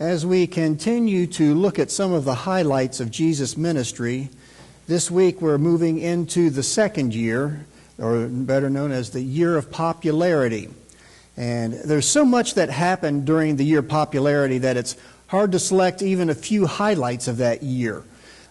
As we continue to look at some of the highlights of Jesus' ministry, this week we're moving into the second year, or better known as the year of popularity. And there's so much that happened during the year of popularity that it's hard to select even a few highlights of that year.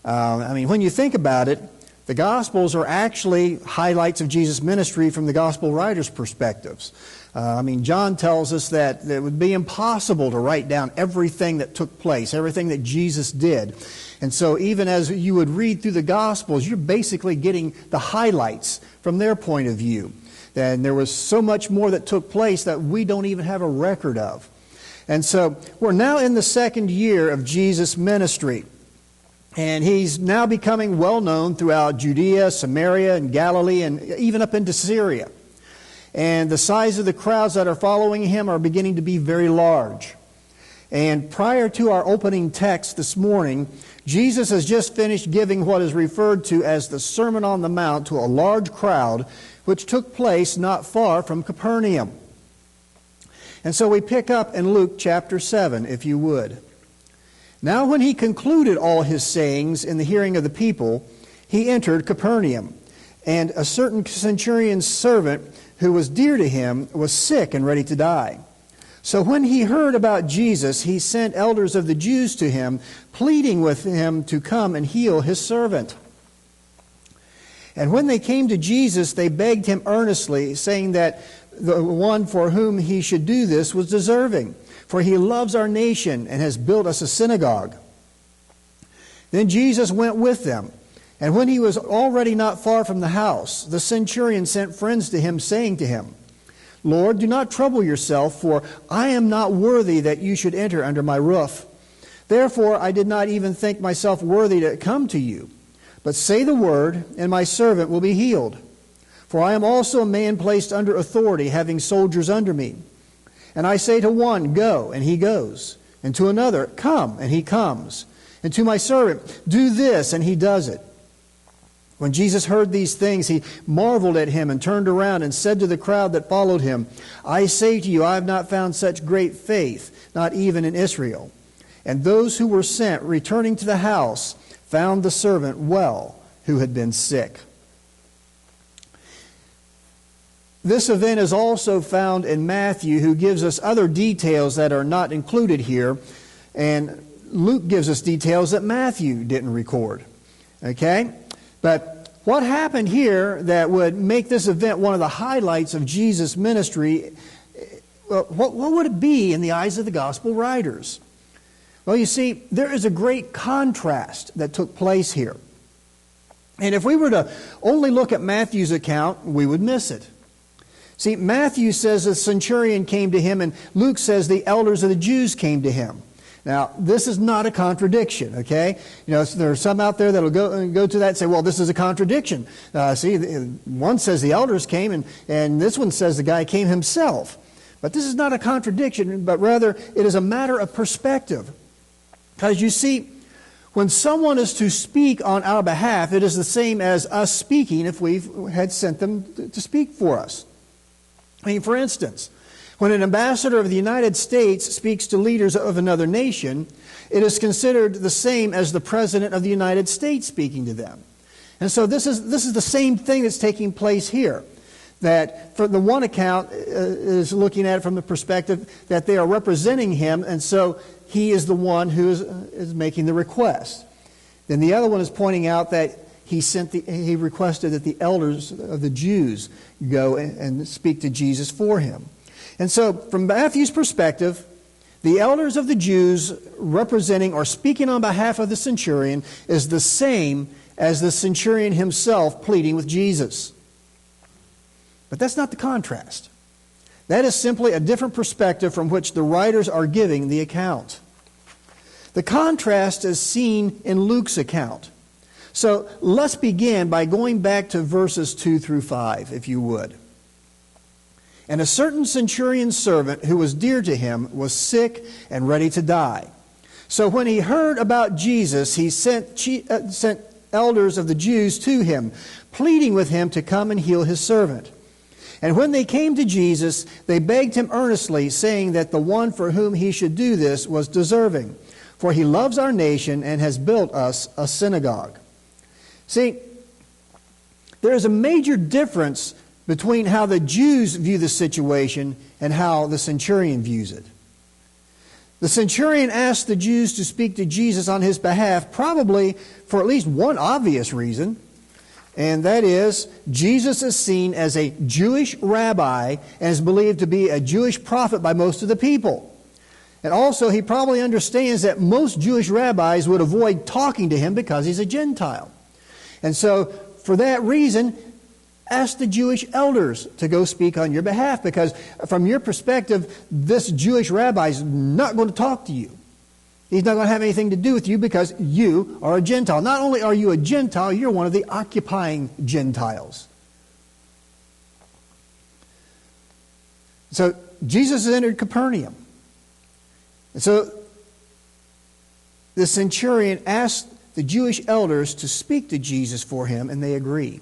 When you think about it, the Gospels are actually highlights of Jesus' ministry from the Gospel writers' perspectives. John tells us that it would be impossible to write down everything that took place, everything that Jesus did. And so even as you would read through the Gospels, you're basically getting the highlights from their point of view. And there was so much more that took place that we don't even have a record of. And so we're now in the second year of Jesus' ministry. And he's now becoming well known throughout Judea, Samaria, and Galilee, and even up into Syria. And the size of the crowds that are following him are beginning to be very large. And prior to our opening text this morning, Jesus has just finished giving what is referred to as the Sermon on the Mount to a large crowd, which took place not far from Capernaum. And so we pick up in Luke chapter 7, if you would. Now when he concluded all his sayings in the hearing of the people, he entered Capernaum. And a certain centurion's servant who was dear to him was sick and ready to die. So when he heard about Jesus, he sent elders of the Jews to him, pleading with him to come and heal his servant. And when they came to Jesus, they begged him earnestly, saying that the one for whom he should do this was deserving, for he loves our nation and has built us a synagogue. Then Jesus went with them. And when he was already not far from the house, the centurion sent friends to him, saying to him, Lord, do not trouble yourself, for I am not worthy that you should enter under my roof. Therefore I did not even think myself worthy to come to you. But say the word, and my servant will be healed. For I am also a man placed under authority, having soldiers under me. And I say to one, go, and he goes. And to another, come, and he comes. And to my servant, do this, and he does it. When Jesus heard these things, he marveled at him and turned around and said to the crowd that followed him, I say to you, I have not found such great faith, not even in Israel. And those who were sent, returning to the house, found the servant well, who had been sick. This event is also found in Matthew, who gives us other details that are not included here. And Luke gives us details that Matthew didn't record. Okay? But what happened here that would make this event one of the highlights of Jesus' ministry, what would it be in the eyes of the gospel writers? Well, you see, there is a great contrast that took place here. And if we were to only look at Matthew's account, we would miss it. See, Matthew says the centurion came to him, and Luke says the elders of the Jews came to him. Now, this is not a contradiction, okay? There are some out there that will go to that and say, well, this is a contradiction. One says the elders came, and this one says the guy came himself. But this is not a contradiction, but rather it is a matter of perspective. Because you see, when someone is to speak on our behalf, it is the same as us speaking if we had sent them to speak for us. For instance, when an ambassador of the United States speaks to leaders of another nation, it is considered the same as the President of the United States speaking to them. And so this is the same thing that's taking place here. That for the one account is looking at it from the perspective that they are representing him, and so he is the one who is making the request. Then the other one is pointing out that he requested that the elders of the Jews go and speak to Jesus for him. And so, from Matthew's perspective, the elders of the Jews representing or speaking on behalf of the centurion is the same as the centurion himself pleading with Jesus. But that's not the contrast. That is simply a different perspective from which the writers are giving the account. The contrast is seen in Luke's account. So, let's begin by going back to verses 2 through 5, if you would. And a certain centurion's servant who was dear to him was sick and ready to die. So when he heard about Jesus, he sent elders of the Jews to him, pleading with him to come and heal his servant. And when they came to Jesus, they begged him earnestly, saying that the one for whom he should do this was deserving, for he loves our nation and has built us a synagogue. See, there is a major difference between how the Jews view the situation and how the centurion views it. The centurion asked the Jews to speak to Jesus on his behalf, probably for at least one obvious reason, and that is Jesus is seen as a Jewish rabbi and is believed to be a Jewish prophet by most of the people. And also, he probably understands that most Jewish rabbis would avoid talking to him because he's a Gentile. And so, for that reason, ask the Jewish elders to go speak on your behalf, because from your perspective, this Jewish rabbi is not going to talk to you. He's not going to have anything to do with you because you are a Gentile. Not only are you a Gentile, you're one of the occupying Gentiles. So Jesus has entered Capernaum. And so the centurion asked the Jewish elders to speak to Jesus for him, and they agree.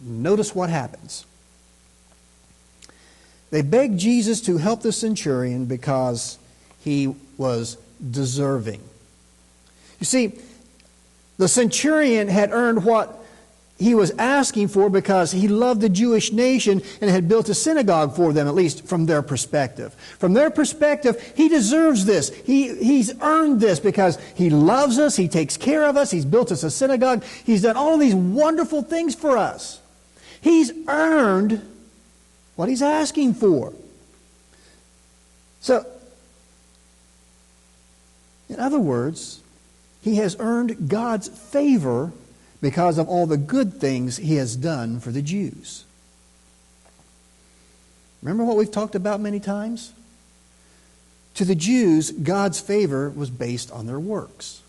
Notice what happens. They begged Jesus to help the centurion because he was deserving. You see, the centurion had earned what he was asking for because he loved the Jewish nation and had built a synagogue for them, at least from their perspective. From their perspective, he deserves this. He's earned this because he loves us, he takes care of us, he's built us a synagogue, he's done all these wonderful things for us. He's earned what he's asking for. So, in other words, he has earned God's favor because of all the good things he has done for the Jews. Remember what we've talked about many times? To the Jews, God's favor was based on their works.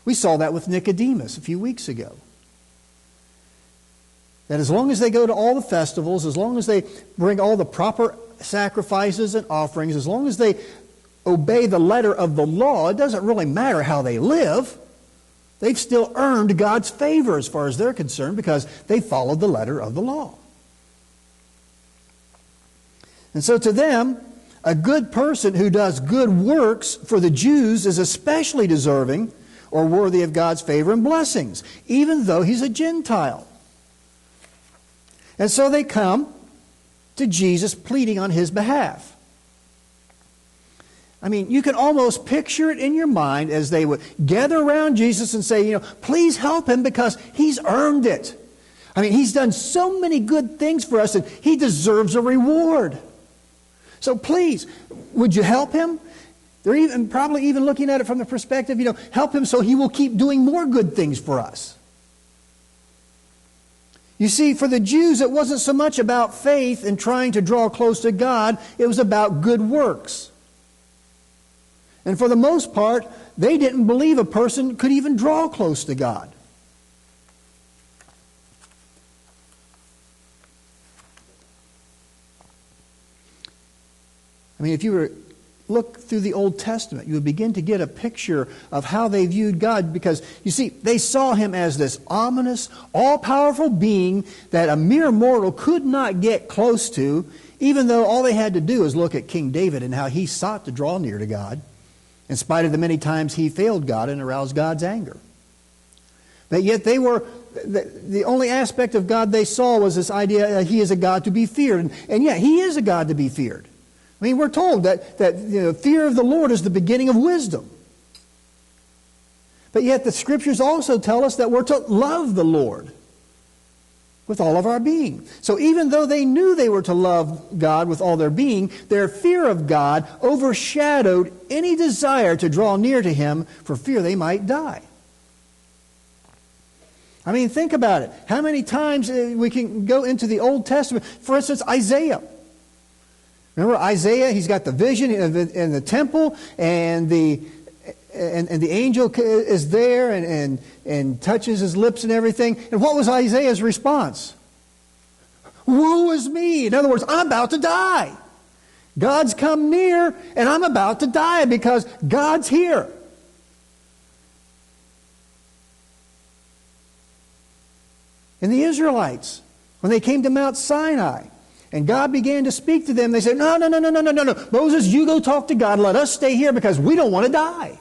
We saw that with Nicodemus a few weeks ago. That as long as they go to all the festivals, as long as they bring all the proper sacrifices and offerings, as long as they obey the letter of the law, it doesn't really matter how they live. They've still earned God's favor as far as they're concerned because they followed the letter of the law. And so to them, a good person who does good works for the Jews is especially deserving or worthy of God's favor and blessings, even though he's a Gentile. And so they come to Jesus pleading on his behalf. I mean, you can almost picture it in your mind as they would gather around Jesus and say, please help him because he's earned it. I mean, he's done so many good things for us and he deserves a reward. So please, would you help him? They're probably even looking at it from the perspective, help him so he will keep doing more good things for us. You see, for the Jews, it wasn't so much about faith and trying to draw close to God. It was about good works. And for the most part, they didn't believe a person could even draw close to God. I mean, if you were to look through the Old Testament, you would begin to get a picture of how they viewed God, because, you see, they saw him as this ominous, all-powerful being that a mere mortal could not get close to, even though all they had to do is look at King David and how he sought to draw near to God, in spite of the many times he failed God and aroused God's anger. But yet they were, the only aspect of God they saw was this idea that he is a God to be feared. And yet he is a God to be feared. I mean, we're told that fear of the Lord is the beginning of wisdom. But yet the Scriptures also tell us that we're to love the Lord with all of our being. So even though they knew they were to love God with all their being, their fear of God overshadowed any desire to draw near to him for fear they might die. I mean, think about it. How many times we can go into the Old Testament? For instance, Isaiah. Remember Isaiah? He's got the vision in the temple, and the angel is there and touches his lips and everything. And what was Isaiah's response? Woe is me! In other words, I'm about to die. God's come near, and I'm about to die because God's here. And the Israelites, When they came to Mount Sinai and God began to speak to them, they said, no. Moses, you go talk to God. Let us stay here because we don't want to die.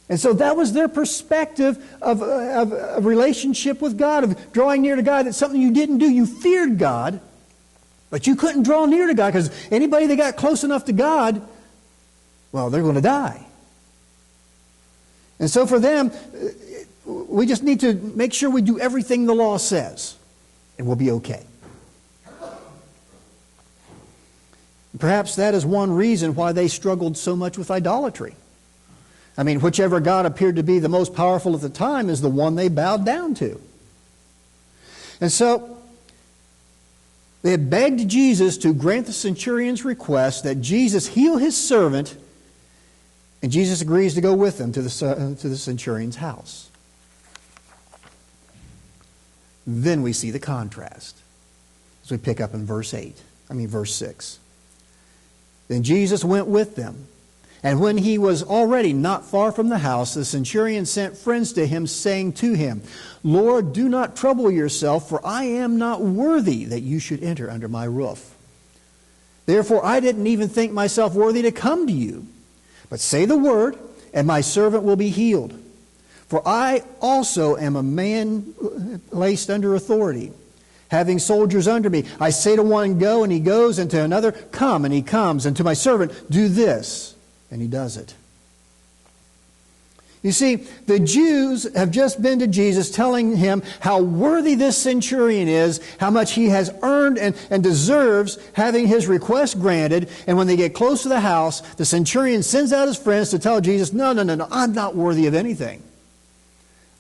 And so that was their perspective of a relationship with God, of drawing near to God. That's something you didn't do. You feared God, but you couldn't draw near to God because anybody that got close enough to God, well, they're going to die. And so for them, we just need to make sure we do everything the law says, and we'll be okay. Perhaps that is one reason why they struggled so much with idolatry. I mean, whichever God appeared to be the most powerful at the time is the one they bowed down to. And so they had begged Jesus to grant the centurion's request that Jesus heal his servant, and Jesus agrees to go with them to the centurion's house. Then we see the contrast as we pick up in verse 6. Then Jesus went with them. And when he was already not far from the house, the centurion sent friends to him, saying to him, Lord, do not trouble yourself, for I am not worthy that you should enter under my roof. Therefore I didn't even think myself worthy to come to you. But say the word, and my servant will be healed. For I also am a man placed under authority, having soldiers under me. I say to one, go, and he goes, and to another, come, and he comes, and to my servant, do this. And he does it. You see, the Jews have just been to Jesus telling him how worthy this centurion is, how much he has earned and deserves having his request granted. And when they get close to the house, the centurion sends out his friends to tell Jesus, no, I'm not worthy of anything.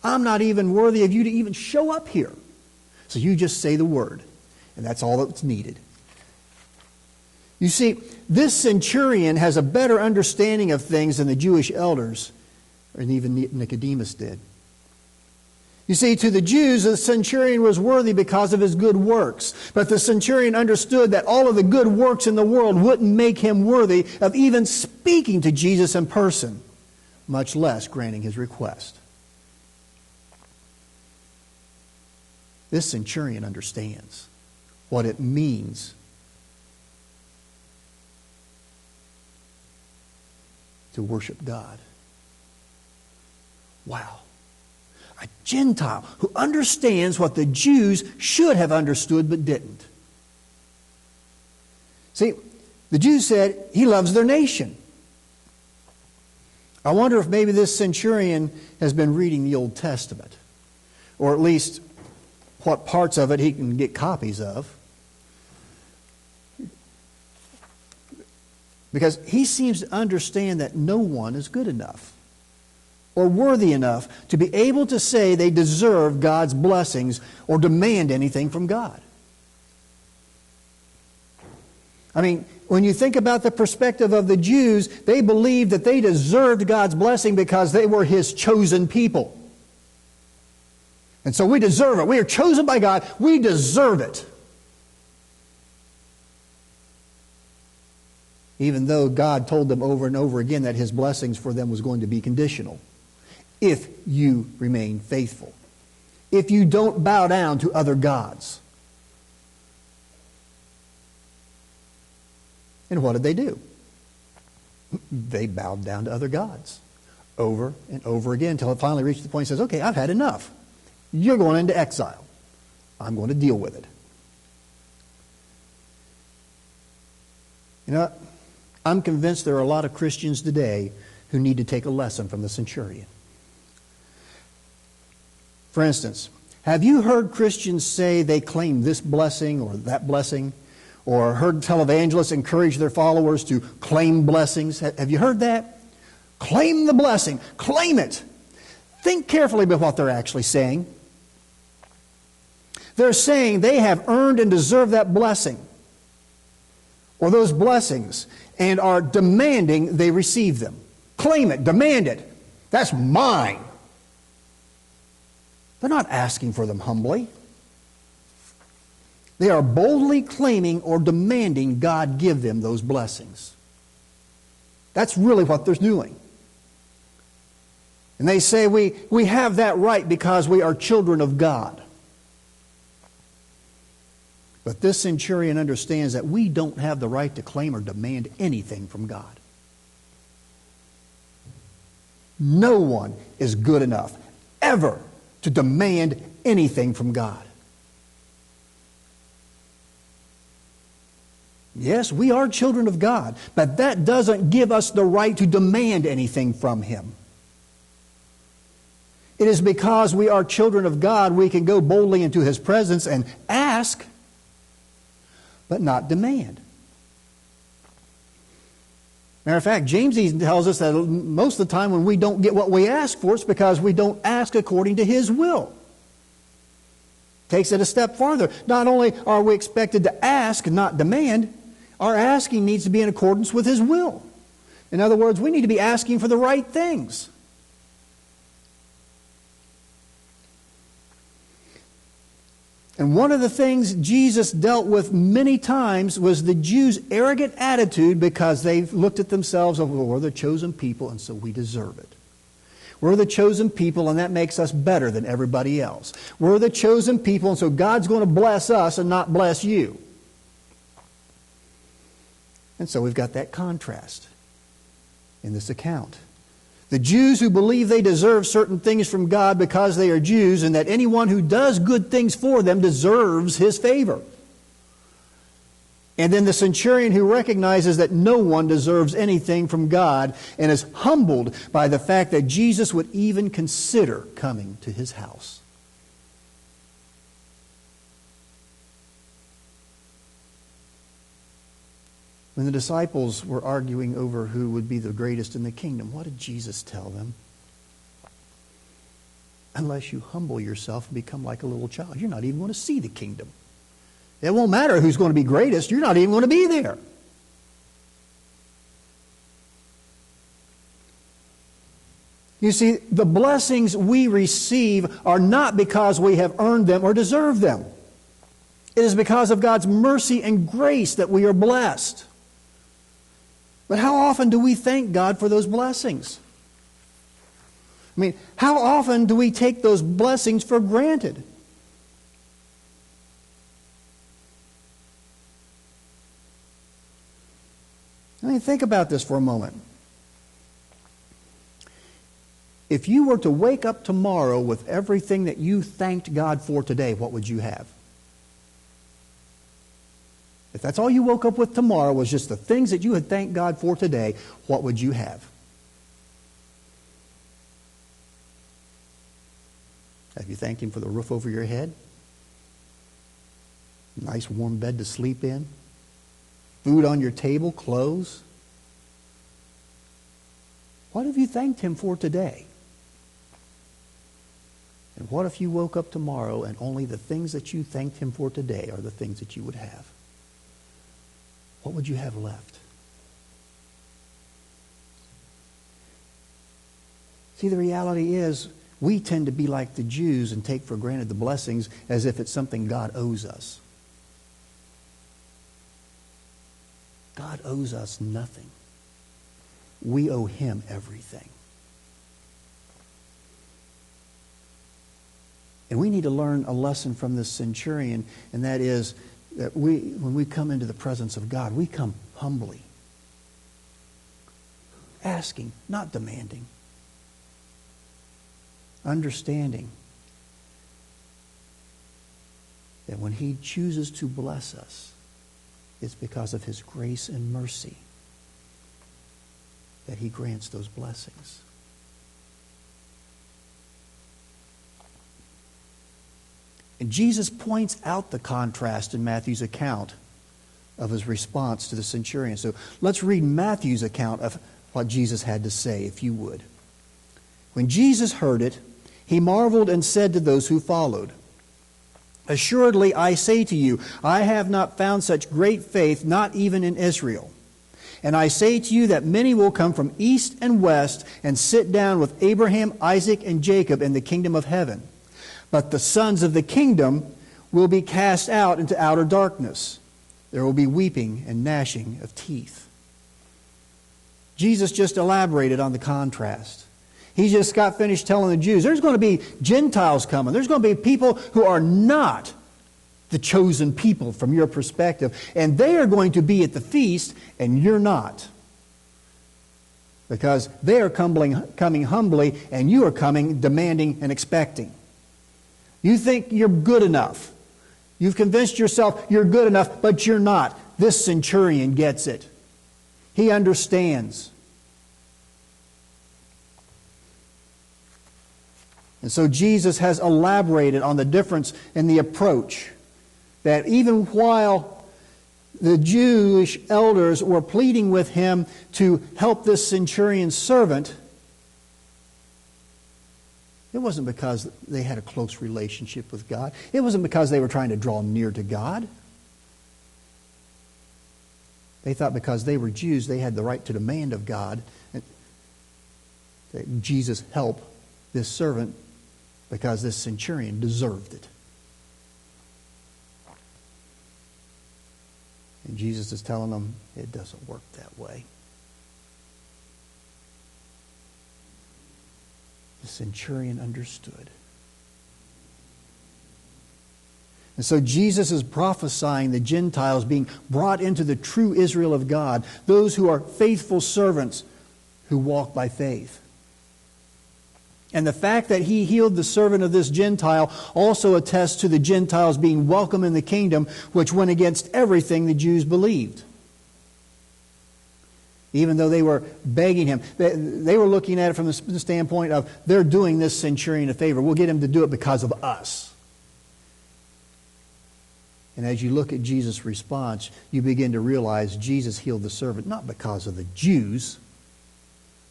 I'm not even worthy of you to even show up here. So you just say the word. And that's all that's needed. You see, this centurion has a better understanding of things than the Jewish elders, and even Nicodemus did. You see, to the Jews, the centurion was worthy because of his good works. But the centurion understood that all of the good works in the world wouldn't make him worthy of even speaking to Jesus in person, much less granting his request. This centurion understands what it means to worship God. Wow. A Gentile who understands what the Jews should have understood but didn't. See, the Jews said, he loves their nation. I wonder if maybe this centurion has been reading the Old Testament, or at least what parts of it he can get copies of. Because he seems to understand that no one is good enough or worthy enough to be able to say they deserve God's blessings or demand anything from God. I mean, when you think about the perspective of the Jews, they believed that they deserved God's blessing because they were His chosen people. And so we deserve it. We are chosen by God. We deserve it. Even though God told them over and over again that His blessings for them was going to be conditional. If you remain faithful. If you don't bow down to other gods. And what did they do? They bowed down to other gods. Over and over again until it finally reached the point and says, okay, I've had enough. You're going into exile. I'm going to deal with it. You know, I'm convinced there are a lot of Christians today who need to take a lesson from the centurion. For instance, have you heard Christians say they claim this blessing or that blessing? Or heard televangelists encourage their followers to claim blessings? Have you heard that? Claim the blessing. Claim it. Think carefully about what they're actually saying. They're saying they have earned and deserve that blessing or those blessings and are demanding they receive them. Claim it. Demand it. That's mine. They're not asking for them humbly. They are boldly claiming or demanding God give them those blessings. That's really what they're doing. And they say we have that right because we are children of God. But this centurion understands that we don't have the right to claim or demand anything from God. No one is good enough ever to demand anything from God. Yes, we are children of God, but that doesn't give us the right to demand anything from Him. It is because we are children of God we can go boldly into His presence and ask, but not demand. Matter of fact, James even tells us that most of the time when we don't get what we ask for, it's because we don't ask according to His will. Takes it a step farther. Not only are we expected to ask, not demand, our asking needs to be in accordance with His will. In other words, we need to be asking for the right things. And one of the things Jesus dealt with many times was the Jews' arrogant attitude because they looked at themselves as, well, we're the chosen people and so we deserve it. We're the chosen people and that makes us better than everybody else. We're the chosen people and so God's going to bless us and not bless you. And so we've got that contrast in this account. The Jews who believe they deserve certain things from God because they are Jews and that anyone who does good things for them deserves His favor. And then the centurion who recognizes that no one deserves anything from God and is humbled by the fact that Jesus would even consider coming to his house. When the disciples were arguing over who would be the greatest in the kingdom, what did Jesus tell them? Unless you humble yourself and become like a little child, you're not even going to see the kingdom. It won't matter who's going to be greatest. You're not even going to be there. You see, the blessings we receive are not because we have earned them or deserved them. It is because of God's mercy and grace that we are blessed. But how often do we thank God for those blessings? I mean, how often do we take those blessings for granted? I mean, think about this for a moment. If you were to wake up tomorrow with everything that you thanked God for today, what would you have? If that's all you woke up with tomorrow was just the things that you had thanked God for today, what would you have? Have you thanked Him for the roof over your head? Nice warm bed to sleep in? Food on your table, clothes? What have you thanked Him for today? And what if you woke up tomorrow and only the things that you thanked Him for today are the things that you would have? What would you have left? See, the reality is we tend to be like the Jews and take for granted the blessings as if it's something God owes us. God owes us nothing. We owe Him everything. And we need to learn a lesson from this centurion, and that is that when we come into the presence of God, we come humbly. Asking, not demanding. Understanding that when He chooses to bless us, it's because of His grace and mercy that He grants those blessings. And Jesus points out the contrast in Matthew's account of His response to the centurion. So let's read Matthew's account of what Jesus had to say, if you would. When Jesus heard it, He marveled and said to those who followed, "Assuredly, I say to you, I have not found such great faith, not even in Israel. And I say to you that many will come from east and west and sit down with Abraham, Isaac, and Jacob in the kingdom of heaven. But the sons of the kingdom will be cast out into outer darkness. There will be weeping and gnashing of teeth." Jesus just elaborated on the contrast. He just got finished telling the Jews, there's going to be Gentiles coming. There's going to be people who are not the chosen people from your perspective. And they are going to be at the feast, and you're not. Because they are coming humbly, and you are coming demanding and expecting. You think you're good enough. You've convinced yourself you're good enough, but you're not. This centurion gets it. He understands. And so Jesus has elaborated on the difference in the approach. That even while the Jewish elders were pleading with him to help this centurion's servant, it wasn't because they had a close relationship with God. It wasn't because they were trying to draw near to God. They thought because they were Jews, they had the right to demand of God that Jesus help this servant because this centurion deserved it. And Jesus is telling them, it doesn't work that way. The centurion understood. And so Jesus is prophesying the Gentiles being brought into the true Israel of God, those who are faithful servants who walk by faith. And the fact that he healed the servant of this Gentile also attests to the Gentiles being welcome in the kingdom, which went against everything the Jews believed. Even though they were begging him, they were looking at it from the standpoint of, they're doing this centurion a favor. We'll get him to do it because of us. And as you look at Jesus' response, you begin to realize Jesus healed the servant not because of the Jews,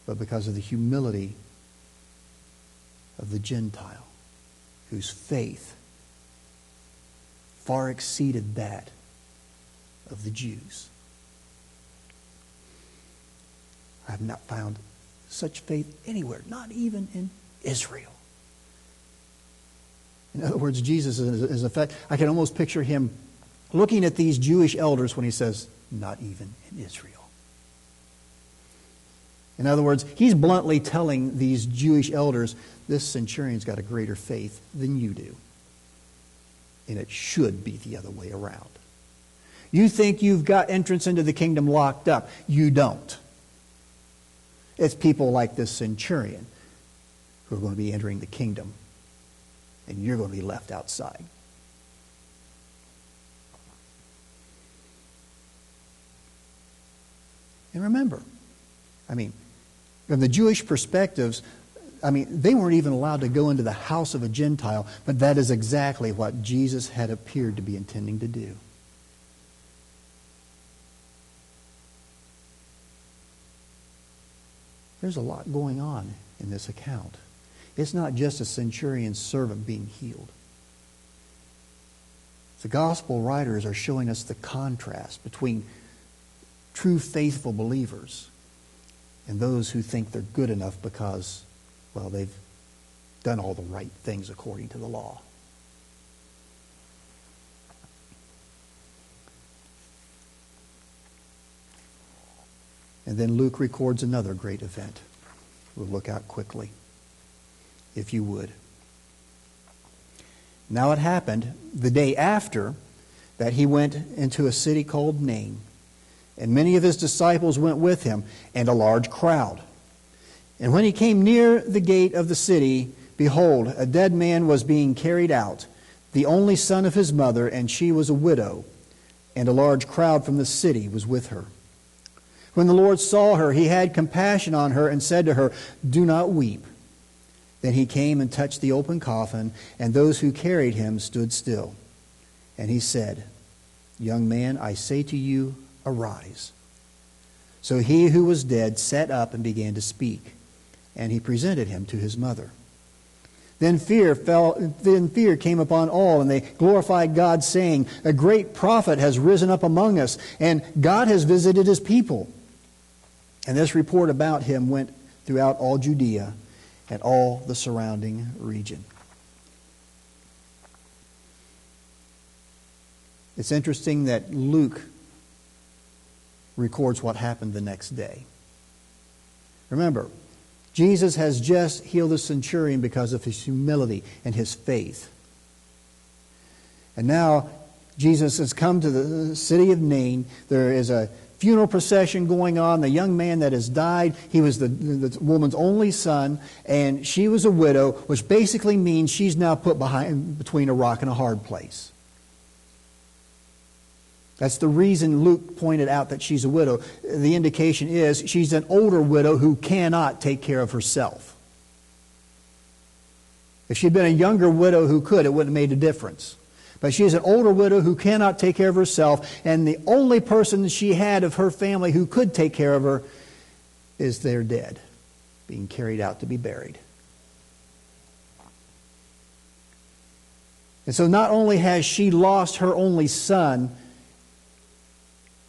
but because of the humility of the Gentile, whose faith far exceeded that of the Jews. I have not found such faith anywhere, not even in Israel. In other words, Jesus is in fact, I can almost picture him looking at these Jewish elders when he says, not even in Israel. In other words, he's bluntly telling these Jewish elders, this centurion's got a greater faith than you do. And it should be the other way around. You think you've got entrance into the kingdom locked up. You don't. It's people like this centurion who are going to be entering the kingdom. And you're going to be left outside. And remember, from the Jewish perspectives, they weren't even allowed to go into the house of a Gentile, but that is exactly what Jesus had appeared to be intending to do. There's a lot going on in this account. It's not just a centurion's servant being healed. The gospel writers are showing us the contrast between true faithful believers and those who think they're good enough because, they've done all the right things according to the law. And then Luke records another great event. We'll look out quickly, if you would. Now it happened the day after that he went into a city called Nain, and many of his disciples went with him, and a large crowd. And when he came near the gate of the city, behold, a dead man was being carried out, the only son of his mother, and she was a widow, and a large crowd from the city was with her. When the Lord saw her, he had compassion on her and said to her, "Do not weep." Then he came and touched the open coffin, and those who carried him stood still. And he said, "Young man, I say to you, arise." So he who was dead sat up and began to speak, and he presented him to his mother. Then fear came upon all, and they glorified God, saying, "A great prophet has risen up among us, and God has visited his people." And this report about him went throughout all Judea and all the surrounding region. It's interesting that Luke records what happened the next day. Remember, Jesus has just healed the centurion because of his humility and his faith. And now Jesus has come to the city of Nain. There is a funeral procession going on. The young man that has died, he was the woman's only son, and she was a widow, which basically means she's now put between a rock and a hard place. That's the reason Luke pointed out that she's a widow. The indication is she's an older widow who cannot take care of herself. If she'd been a younger widow who could, it wouldn't have made a difference. But she's an older widow who cannot take care of herself, and the only person she had of her family who could take care of her is their dead, being carried out to be buried. And so not only has she lost her only son,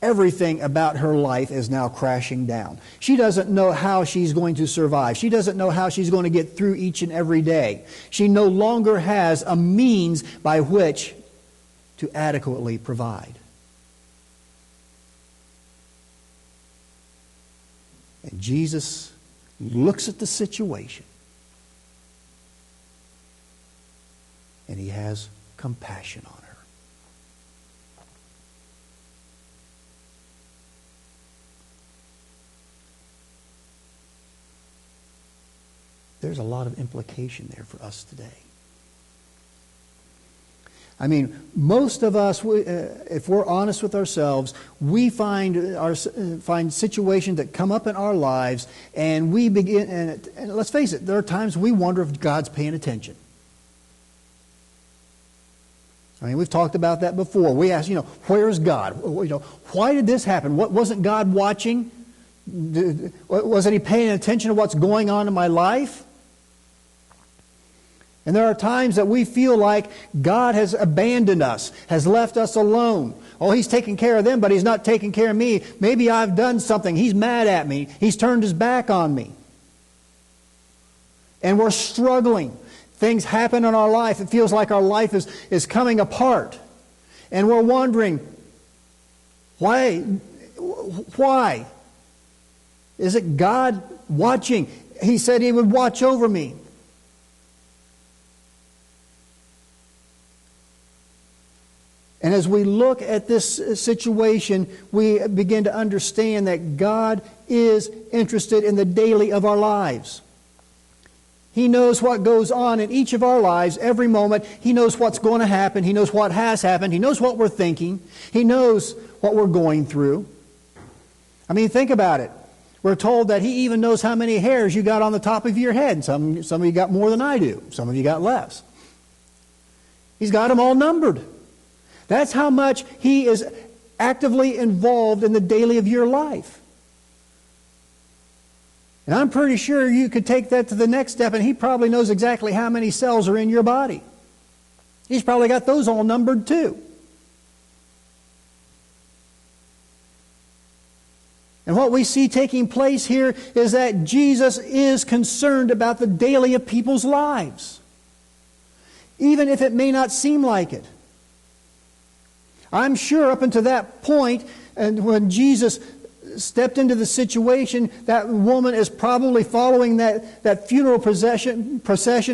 everything about her life is now crashing down. She doesn't know how she's going to survive. She doesn't know how she's going to get through each and every day. She no longer has a means by which to adequately provide. And Jesus looks at the situation and he has compassion on her. There's a lot of implication there for us today. I mean, most of us, if we're honest with ourselves, we find situations that come up in our lives, and we begin, and let's face it, there are times we wonder if God's paying attention. I mean, we've talked about that before. We ask, where's God? Why did this happen? Wasn't God watching? Wasn't He paying attention to what's going on in my life? And there are times that we feel like God has abandoned us, has left us alone. Oh, He's taking care of them, but He's not taking care of me. Maybe I've done something. He's mad at me. He's turned His back on me. And we're struggling. Things happen in our life. It feels like our life is coming apart. And we're wondering, why? Why? Is it God watching? He said He would watch over me. And as we look at this situation, we begin to understand that God is interested in the daily of our lives. He knows what goes on in each of our lives every moment. He knows what's going to happen. He knows what has happened. He knows what we're thinking. He knows what we're going through. I mean, think about it. We're told that He even knows how many hairs you got on the top of your head. Some of you got more than I do. Some of you got less. He's got them all numbered. That's how much He is actively involved in the daily of your life. And I'm pretty sure you could take that to the next step, and He probably knows exactly how many cells are in your body. He's probably got those all numbered too. And what we see taking place here is that Jesus is concerned about the daily of people's lives, even if it may not seem like it. I'm sure up until that point, and when Jesus stepped into the situation, that woman is probably following that funeral procession,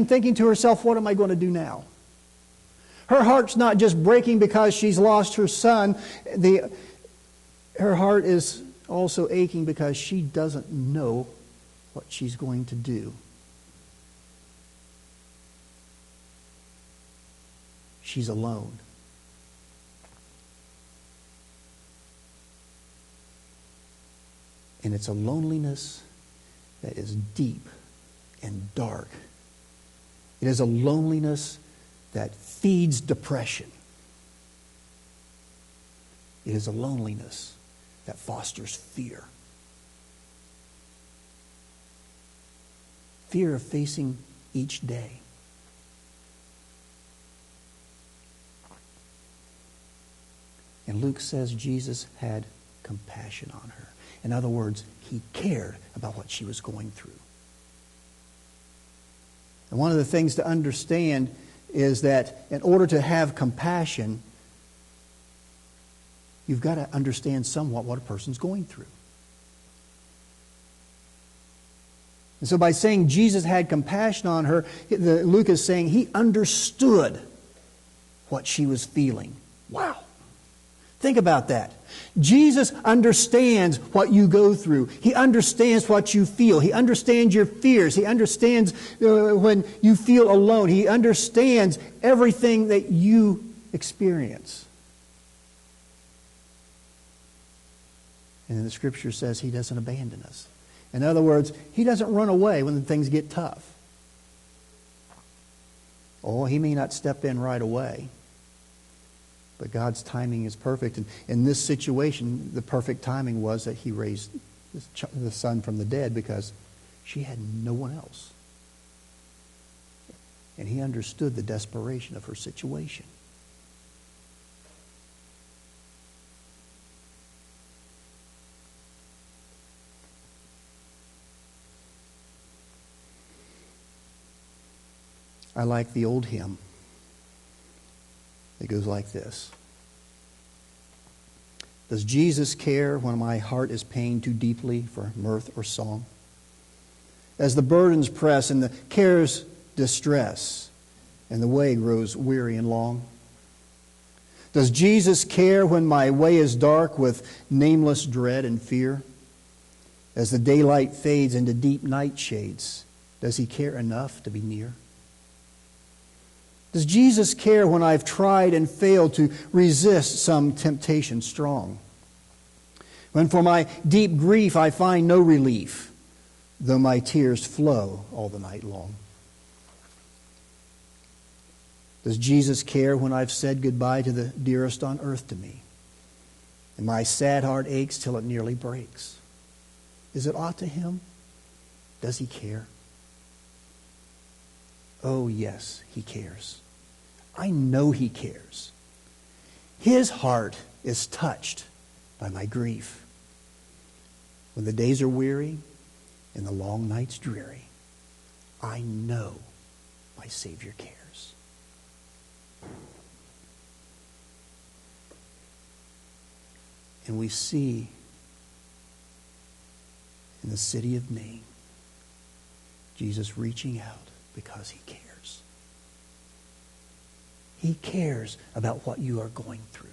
thinking to herself, what am I going to do now? Her heart's not just breaking because she's lost her son. Her heart is also aching because she doesn't know what she's going to do. She's alone. And it's a loneliness that is deep and dark. It is a loneliness that feeds depression. It is a loneliness that fosters fear. Fear of facing each day. And Luke says Jesus had compassion on her. In other words, He cared about what she was going through. And one of the things to understand is that in order to have compassion, you've got to understand somewhat what a person's going through. And so by saying Jesus had compassion on her, Luke is saying he understood what she was feeling. Wow. Think about that. Jesus understands what you go through. He understands what you feel. He understands your fears. He understands when you feel alone. He understands everything that you experience. And the Scripture says He doesn't abandon us. In other words, He doesn't run away when things get tough. Oh, He may not step in right away. But God's timing is perfect. And in this situation, the perfect timing was that He raised the son from the dead because she had no one else. And He understood the desperation of her situation. I like the old hymn. It goes like this. Does Jesus care when my heart is pained too deeply for mirth or song? As the burdens press and the cares distress, and the way grows weary and long? Does Jesus care when my way is dark with nameless dread and fear? As the daylight fades into deep night shades, does He care enough to be near? Does Jesus care when I've tried and failed to resist some temptation strong? When for my deep grief I find no relief, though my tears flow all the night long? Does Jesus care when I've said goodbye to the dearest on earth to me, and my sad heart aches till it nearly breaks? Is it aught to Him? Does He care? Oh, yes, He cares. I know He cares. His heart is touched by my grief. When the days are weary and the long nights dreary, I know my Savior cares. And we see in the city of Nain, Jesus reaching out because He cares. He cares about what you are going through.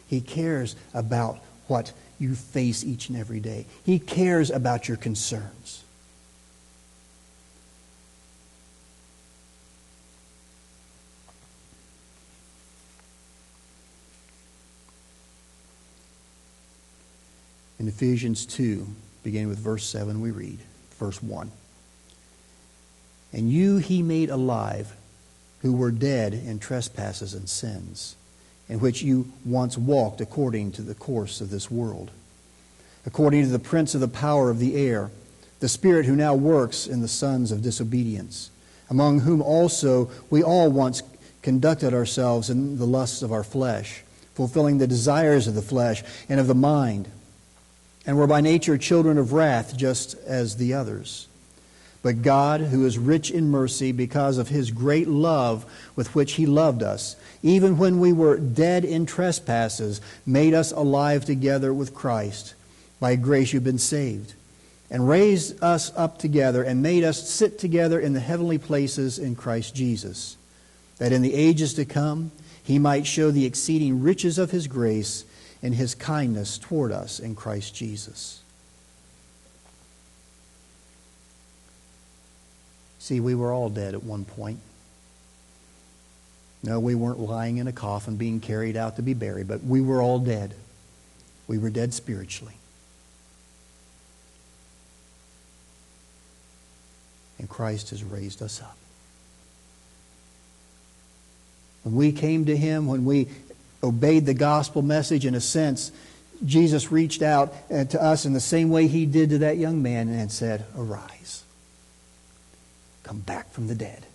He cares about what you face each and every day. He cares about your concerns. In Ephesians 2, beginning with verse 7, we read, verse 1. And you He made alive, who were dead in trespasses and sins, in which you once walked according to the course of this world, according to the prince of the power of the air, the spirit who now works in the sons of disobedience, among whom also we all once conducted ourselves in the lusts of our flesh, fulfilling the desires of the flesh and of the mind, and were by nature children of wrath, just as the others. But God, who is rich in mercy, because of His great love with which He loved us, even when we were dead in trespasses, made us alive together with Christ. By grace you've been saved, and raised us up together, and made us sit together in the heavenly places in Christ Jesus, that in the ages to come He might show the exceeding riches of His grace and His kindness toward us in Christ Jesus. See, we were all dead at one point. No, we weren't lying in a coffin being carried out to be buried, but we were all dead. We were dead spiritually. And Christ has raised us up. When we came to Him, when we obeyed the gospel message, in a sense, Jesus reached out to us in the same way He did to that young man and said, "Arise. Come back from the dead,"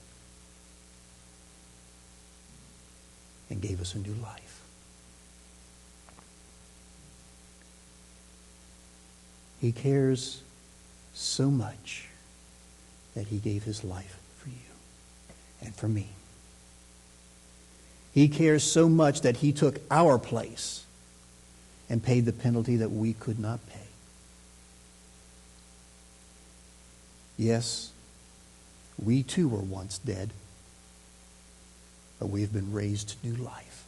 and gave us a new life. He cares so much that He gave His life for you and for me. He cares so much that He took our place and paid the penalty that we could not pay. Yes, we too were once dead, but we have been raised to new life.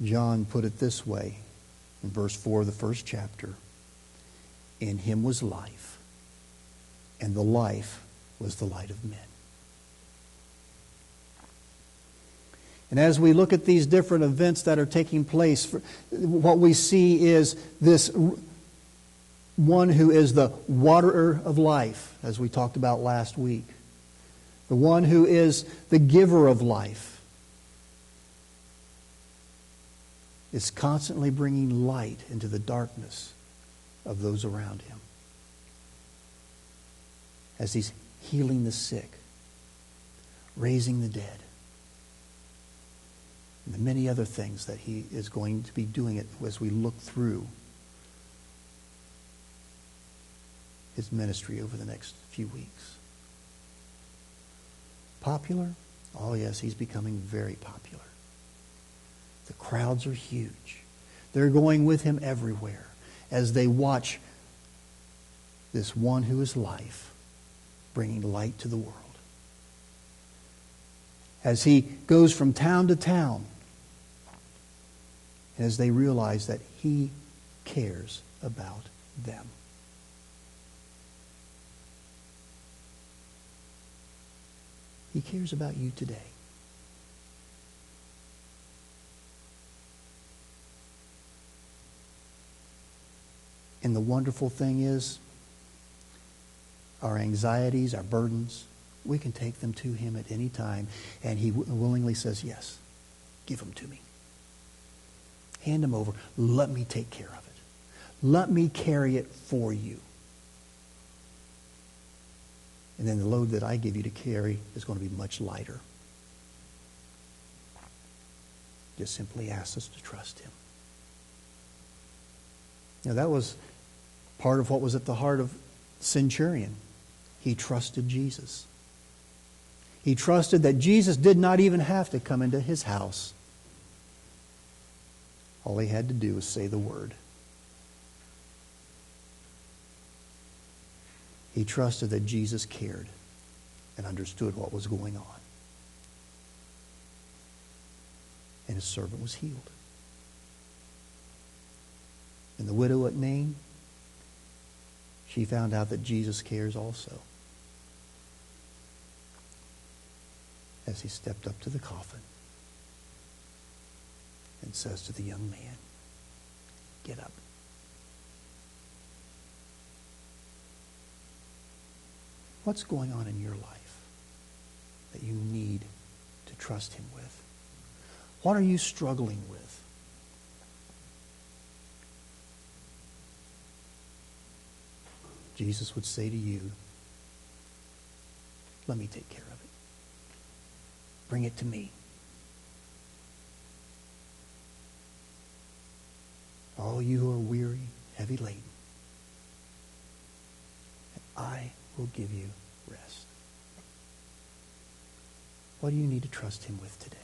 John put it this way in verse 4 of the first chapter. In him was life, and the life was the light of men. And as we look at these different events that are taking place, what we see is this one who is the waterer of life, as we talked about last week. The one who is the giver of life is constantly bringing light into the darkness of those around him. As he's healing the sick, raising the dead, and the many other things that he is going to be doing it as we look through his ministry over the next few weeks. Popular? Oh yes, he's becoming very popular. The crowds are huge. They're going with him everywhere as they watch this one who is life bringing light to the world. As he goes from town to town, and as they realize that he cares about them. He cares about you today. And the wonderful thing is, our anxieties, our burdens, we can take them to him at any time, and he willingly says, yes, give them to me. Hand them over. Let me take care of it. Let me carry it for you. And then the load that I give you to carry is going to be much lighter. Just simply ask us to trust him. Now that was part of what was at the heart of centurion. He trusted Jesus. He trusted that Jesus did not even have to come into his house. All he had to do was say the word. He trusted that Jesus cared and understood what was going on. And his servant was healed. And the widow at Nain, she found out that Jesus cares also. As he stepped up to the coffin and says to the young man, get up. What's going on in your life that you need to trust him with? What are you struggling with? Jesus would say to you, let me take care of it. Bring it to me. All you who are weary, heavy laden, and I will give you rest. What do you need to trust him with today?